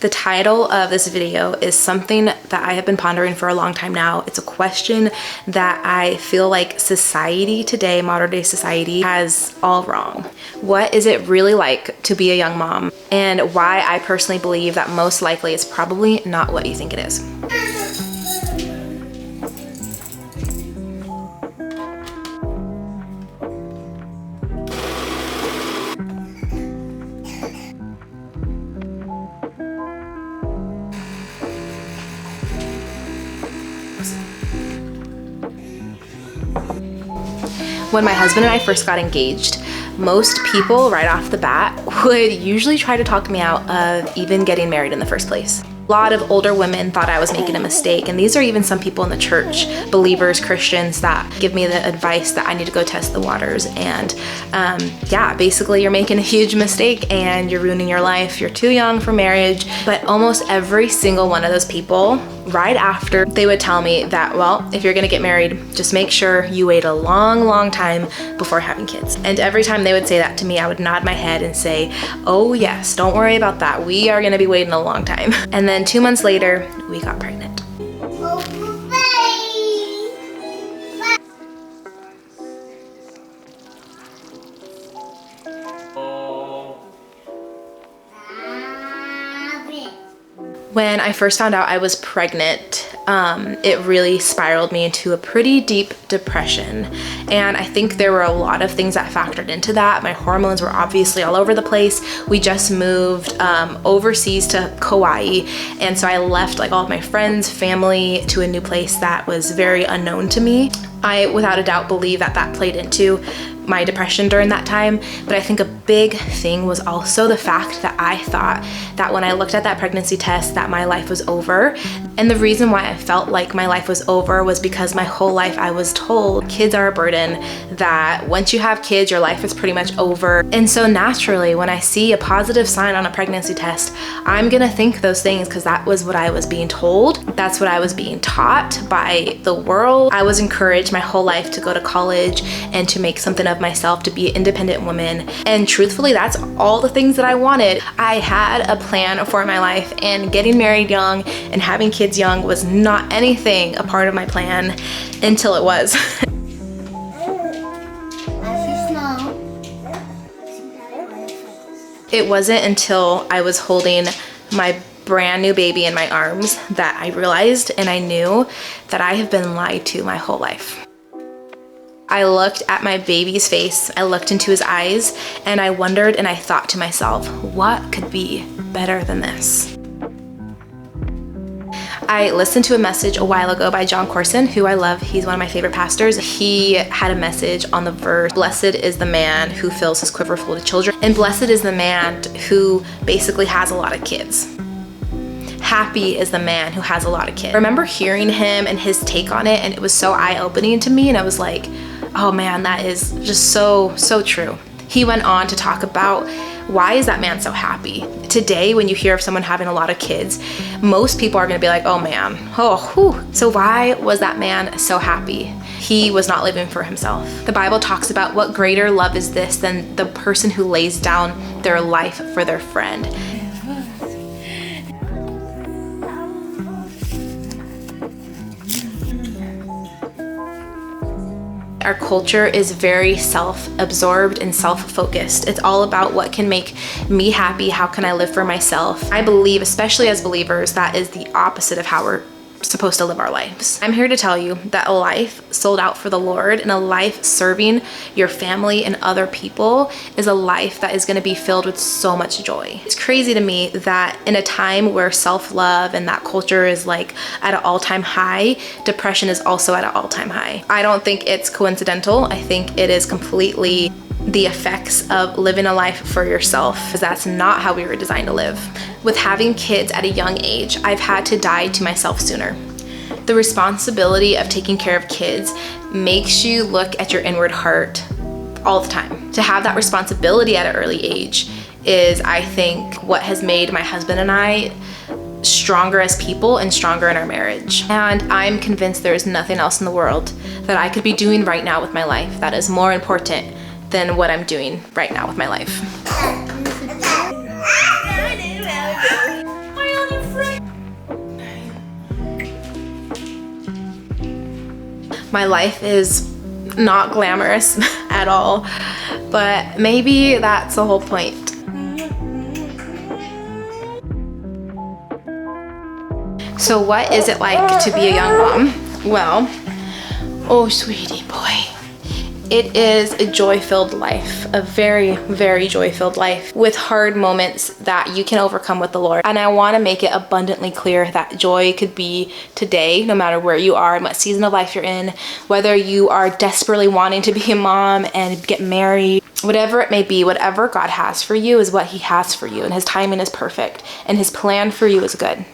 The title of this video is something that I have been pondering for a long time now. It's a question that I feel like society today, modern day society, has all wrong. What is it really like to be a young mom? And why I personally believe that most likely it's probably not what you think it is. When my husband and I first got engaged, most people right off the bat would usually try to talk me out of even getting married in the first place. A lot of older women thought I was making a mistake, and these are even some people in the church, believers, Christians, that give me the advice that I need to go test the waters. And yeah, basically you're making a huge mistake and you're ruining your life. You're too young for marriage. But almost every single one of those people, right after, they would tell me that, well, if you're gonna get married, just make sure you wait a long, long time before having kids. And every time they would say that to me, I would nod my head and say, oh yes, don't worry about that. We are gonna be waiting a long time. And then 2 months later, we got pregnant. When I first found out I was pregnant, it really spiraled me into a pretty deep depression. And I think there were a lot of things that factored into that. My hormones were obviously all over the place. We just moved overseas to Kauai. And so I left like all of my friends, family to a new place that was very unknown to me. I, without a doubt, believe that that played into my depression during that time. But I think a big thing was also the fact that I thought that when I looked at that pregnancy test that my life was over. And the reason why I felt like my life was over was because my whole life I was told kids are a burden, that once you have kids, your life is pretty much over. And so naturally, when I see a positive sign on a pregnancy test, I'm gonna think those things because that was what I was being told. That's what I was being taught by the world. I was encouraged my whole life to go to college and to make something of myself, to be an independent woman. And truthfully, that's all the things that I wanted. I had a plan for my life, and getting married young and having kids young was not anything a part of my plan until it was. It wasn't until I was holding my brand new baby in my arms that I realized and I knew that I have been lied to my whole life. I looked at my baby's face, I looked into his eyes, and I wondered and I thought to myself, what could be better than this? I listened to a message a while ago by John Corson, who I love. He's one of my favorite pastors. He had a message on the verse, blessed is the man who fills his quiver full of children, and blessed is the man who basically has a lot of kids. Happy is the man who has a lot of kids. I remember hearing him and his take on it, and it was so eye-opening to me, and I was like, oh man, that is just so true. He went on to talk about why is that man so happy? Today, when you hear of someone having a lot of kids, most people are gonna be like, oh man, oh, whew. So why was that man so happy? He was not living for himself. The Bible talks about what greater love is this than the person who lays down their life for their friend. Our culture is very self-absorbed and self-focused. It's all about what can make me happy, how can I live for myself. I believe, especially as believers, that is the opposite of how we're supposed to live our lives. I'm here to tell you that a life sold out for the Lord and a life serving your family and other people is a life that is going to be filled with so much joy. It's crazy to me that in a time where self-love and that culture is like at an all-time high, depression is also at an all-time high. I don't think it's coincidental. I think it is completely the effects of living a life for yourself, because that's not how we were designed to live. With having kids at a young age, I've had to die to myself sooner. The responsibility of taking care of kids makes you look at your inward heart all the time. To have that responsibility at an early age is, I think, what has made my husband and I stronger as people and stronger in our marriage. And I'm convinced there is nothing else in the world that I could be doing right now with my life that is more important than what I'm doing right now with my life. My life is not glamorous at all, but maybe that's the whole point. So what is it like to be a young mom? Well, oh sweetie boy, it is a joy-filled life, a very, very joy-filled life with hard moments that you can overcome with the Lord. And I want to make it abundantly clear that joy could be today, no matter where you are and what season of life you're in, whether you are desperately wanting to be a mom and get married, whatever it may be, whatever God has for you is what he has for you, and his timing is perfect and his plan for you is good.